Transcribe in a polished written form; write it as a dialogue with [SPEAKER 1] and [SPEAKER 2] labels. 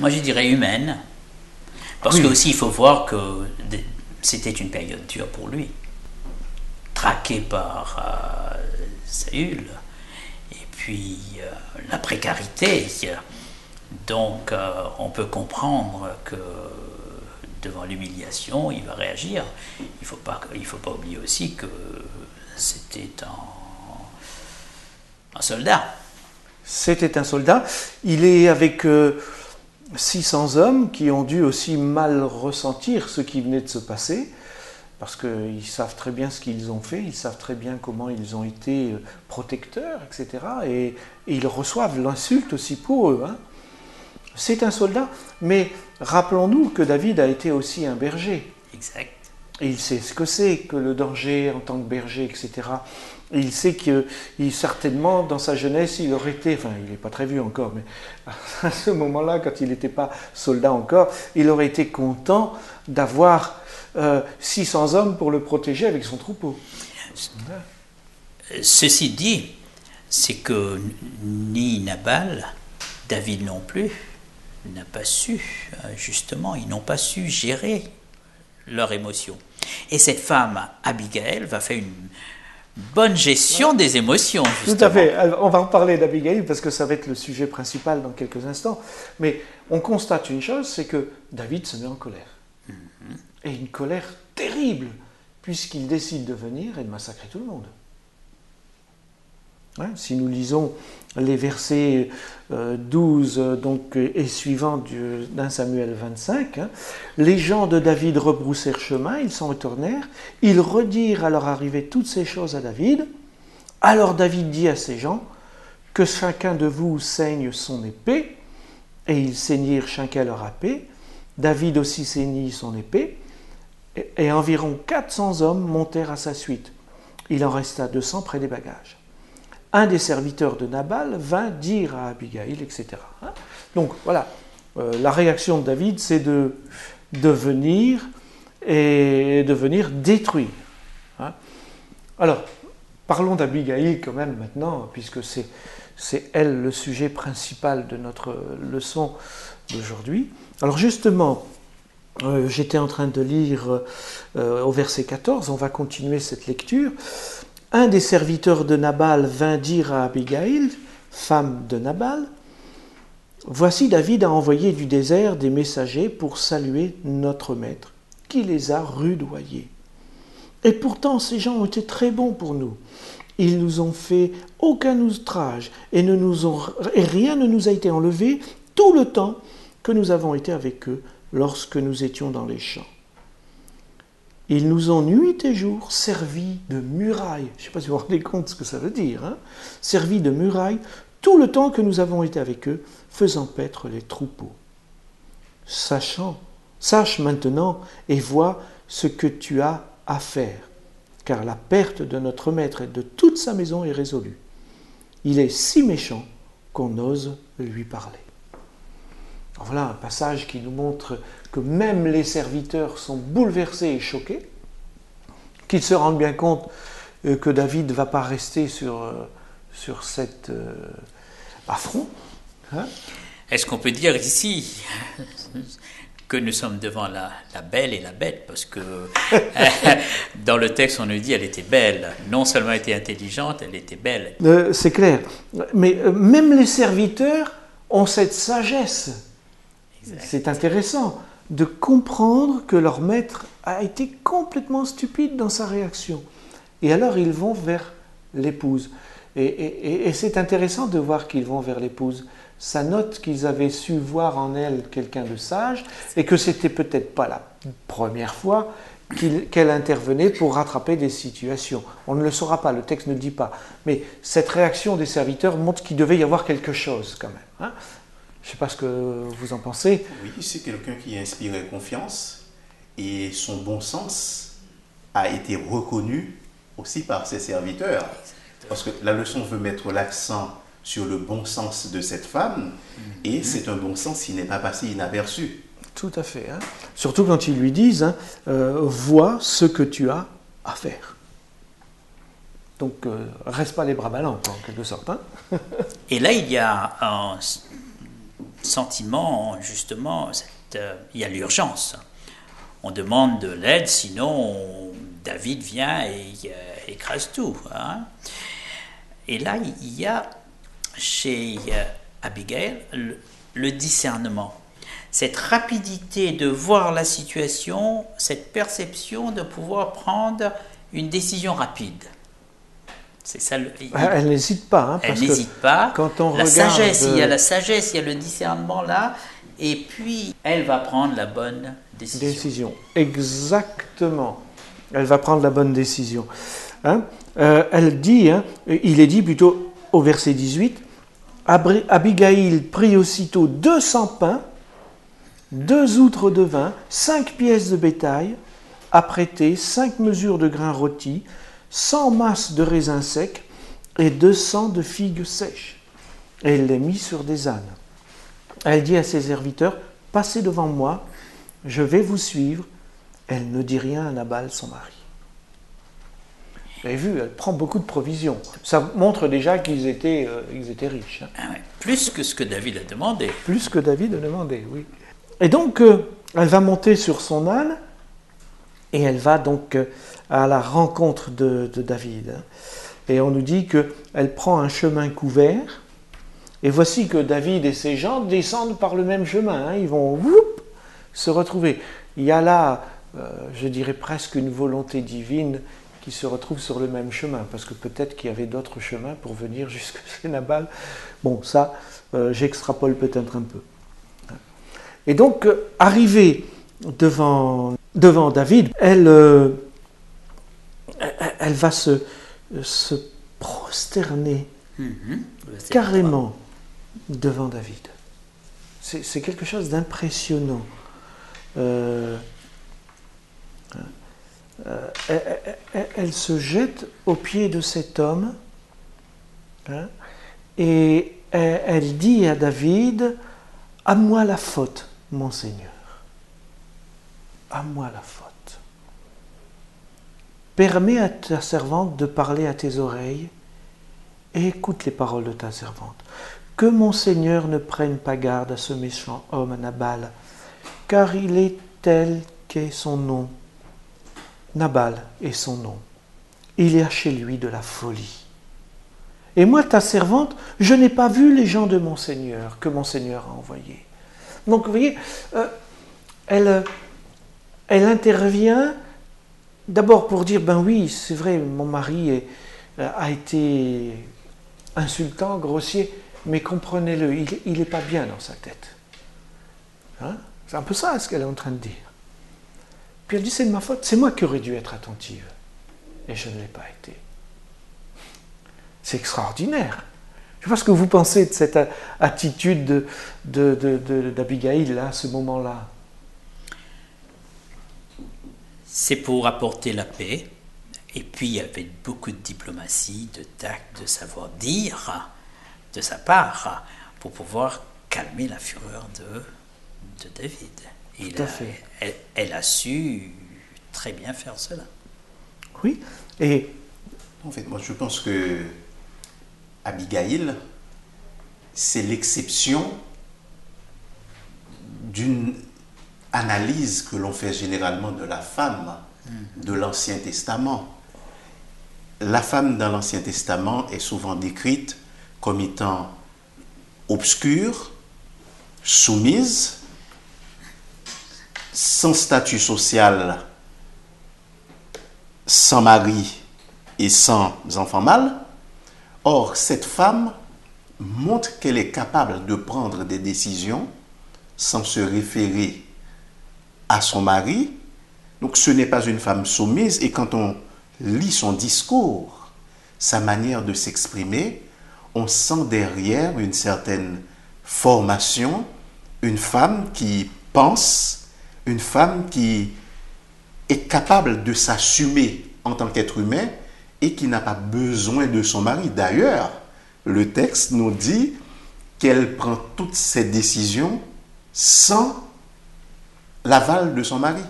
[SPEAKER 1] Moi, je dirais humaine. Parce
[SPEAKER 2] Oui.
[SPEAKER 1] que aussi, il faut voir que c'était une période dure pour lui. Traqué par Saül. Et puis, la précarité. Donc, on peut comprendre que devant l'humiliation, il va réagir. Il faut pas oublier aussi que c'était un soldat.
[SPEAKER 2] C'était un soldat. Il est avec 600 hommes qui ont dû aussi mal ressentir ce qui venait de se passer, parce qu'ils savent très bien ce qu'ils ont fait, ils savent très bien comment ils ont été protecteurs, etc. Et ils reçoivent l'insulte aussi pour eux. Hein. C'est un soldat, mais rappelons-nous que David a été aussi un berger.
[SPEAKER 1] Exact.
[SPEAKER 2] Et il sait ce que c'est que le danger en tant que berger, etc. Et il sait que certainement, dans sa jeunesse, il aurait été, enfin, il n'est pas très vieux encore, mais à ce moment-là, quand il n'était pas soldat encore, il aurait été content d'avoir 600 hommes pour le protéger avec son troupeau.
[SPEAKER 1] Ceci dit, c'est que ni Nabal, David non plus, n'a pas su, justement, ils n'ont pas su gérer leurs émotions. Et cette femme, Abigail, va faire une bonne gestion des émotions, justement.
[SPEAKER 2] Tout à fait. Alors, on va en parler d'Abigail parce que ça va être le sujet principal dans quelques instants. Mais on constate une chose, c'est que David se met en colère. Et une colère terrible, puisqu'il décide de venir et de massacrer tout le monde. Hein, si nous lisons les versets 12 donc, et suivants d'un Samuel 25, hein, les gens de David rebroussèrent chemin, ils s'en retournèrent, ils redirent à leur arrivée toutes ces choses à David. Alors David dit à ces gens, que chacun de vous saigne son épée, et ils saignirent chacun leur épée. David aussi saignit son épée, et environ 400 hommes montèrent à sa suite. Il en resta 200 près des bagages. Un des serviteurs de Nabal vint dire à Abigail, etc. Donc voilà, la réaction de David, c'est de venir détruire. Alors, parlons d'Abigail quand même maintenant, puisque c'est elle le sujet principal de notre leçon d'aujourd'hui. Alors justement, j'étais en train de lire au verset 14, on va continuer cette lecture. Un des serviteurs de Nabal vint dire à Abigail, femme de Nabal, « Voici David a envoyé du désert des messagers pour saluer notre maître, qui les a rudoyés. Et pourtant ces gens ont été très bons pour nous. Ils nous ont fait aucun outrage et rien ne nous a été enlevé tout le temps que nous avons été avec eux lorsque nous étions dans les champs. Ils nous ont nuit et jour servi de muraille. Je ne sais pas si vous vous rendez compte ce que ça veut dire. Hein, servi de muraille tout le temps que nous avons été avec eux, faisant paître les troupeaux. Sache maintenant et vois ce que tu as à faire, car la perte de notre maître et de toute sa maison est résolue. Il est si méchant qu'on ose lui parler. » Alors voilà un passage qui nous montre que même les serviteurs sont bouleversés et choqués, qu'ils se rendent bien compte que David ne va pas rester sur cet affront. Hein.
[SPEAKER 1] Est-ce qu'on peut dire ici que nous sommes devant la belle et la bête, parce que dans le texte on nous dit qu'elle était belle, non seulement elle était intelligente, elle était belle.
[SPEAKER 2] C'est clair, mais même les serviteurs ont cette sagesse. Exact. C'est intéressant de comprendre que leur maître a été complètement stupide dans sa réaction. Et alors ils vont vers l'épouse. Et c'est intéressant de voir qu'ils vont vers l'épouse. Ça note qu'ils avaient su voir en elle quelqu'un de sage et que c'était peut-être pas la première fois qu'elle intervenait pour rattraper des situations. On ne le saura pas, le texte ne le dit pas. Mais cette réaction des serviteurs montre qu'il devait y avoir quelque chose quand même. Hein. Je ne sais pas ce que vous en pensez.
[SPEAKER 3] Oui, c'est quelqu'un qui inspirait confiance et son bon sens a été reconnu aussi par ses serviteurs. Parce que la leçon veut mettre l'accent sur le bon sens de cette femme et c'est un bon sens qui n'est pas passé inaperçu.
[SPEAKER 2] Tout à fait. Hein. Surtout quand ils lui disent hein, vois ce que tu as à faire. Donc, reste pas les bras ballants, en quelque sorte. Hein.
[SPEAKER 1] Et là, il y a sentiment, justement, il y a l'urgence. On demande de l'aide, sinon David vient et écrase tout. Hein. Et là, il y a chez Abigail le discernement. Cette rapidité de voir la situation, cette perception de pouvoir prendre une décision rapide. C'est ça.
[SPEAKER 2] Elle n'hésite pas. Hein,
[SPEAKER 1] elle n'hésite pas.
[SPEAKER 2] Quand on
[SPEAKER 1] la
[SPEAKER 2] regarde,
[SPEAKER 1] sagesse, il y a la sagesse, il y a le discernement là, et puis elle va prendre la bonne décision.
[SPEAKER 2] Exactement. Elle va prendre la bonne décision. Hein, elle dit, hein, il est dit plutôt au verset 18, Abigail prit aussitôt 200 pains, 2 outres de vin, 5 pièces de bétail, apprêtées, 5 mesures de grains rôtis, 100 masses de raisins secs et 200 de figues sèches. Et elle les mit sur des ânes. Elle dit à ses serviteurs, passez devant moi, je vais vous suivre. Elle ne dit rien à Nabal, son mari. Vous avez vu, elle prend beaucoup de provisions. Ça montre déjà qu'ils étaient riches. Hein.
[SPEAKER 1] Ah ouais, plus que ce que David a demandé.
[SPEAKER 2] Plus que David a demandé, oui. Et donc, elle va monter sur son âne et elle va donc à la rencontre de David. Et on nous dit qu'elle prend un chemin couvert. Et voici que David et ses gens descendent par le même chemin. Hein. Ils vont se retrouver. Il y a là, je dirais presque une volonté divine qui se retrouve sur le même chemin, parce que peut-être qu'il y avait d'autres chemins pour venir jusque chez Nabal. Bon, ça, j'extrapole peut-être un peu. Et donc, arrivée devant David, elle va se prosterner carrément devant David. C'est quelque chose d'impressionnant. Elle se jette aux pieds de cet homme, hein, et elle dit à David, « À moi la faute, mon Seigneur. À moi la faute. Permets à ta servante de parler à tes oreilles et écoute les paroles de ta servante. Que mon Seigneur ne prenne pas garde à ce méchant homme, à Nabal, car il est tel qu'est son nom. Nabal est son nom. Il y a chez lui de la folie. Et moi, ta servante, je n'ai pas vu les gens de mon Seigneur, que mon Seigneur a envoyés. » Donc, vous voyez, elle intervient d'abord pour dire, ben oui, c'est vrai, mon mari a été insultant, grossier, mais comprenez-le, il n'est pas bien dans sa tête. Hein? C'est un peu ça ce qu'elle est en train de dire. Puis elle dit, c'est de ma faute, c'est moi qui aurais dû être attentive. Et je ne l'ai pas été. C'est extraordinaire. Je ne sais pas ce que vous pensez de cette attitude d'Abigail là, à ce moment-là.
[SPEAKER 1] C'est pour apporter la paix, et puis avec beaucoup de diplomatie, de tact, de savoir-dire de sa part, pour pouvoir calmer la fureur de David. Et
[SPEAKER 2] tout à fait.
[SPEAKER 1] Elle a su très bien faire cela.
[SPEAKER 2] Oui, et...
[SPEAKER 3] En fait, moi je pense que Abigail, c'est l'exception d'une analyse que l'on fait généralement de la femme de l'Ancien Testament. La femme dans l'Ancien Testament est souvent décrite comme étant obscure, soumise, sans statut social, sans mari et sans enfant mâle. Or, cette femme montre qu'elle est capable de prendre des décisions sans se référer à son mari. Donc, ce n'est pas une femme soumise. Et quand on lit son discours, sa manière de s'exprimer, on sent derrière une certaine formation, une femme qui pense, une femme qui est capable de s'assumer en tant qu'être humain et qui n'a pas besoin de son mari. D'ailleurs, le texte nous dit qu'elle prend toutes ses décisions sans l'aval de son mari.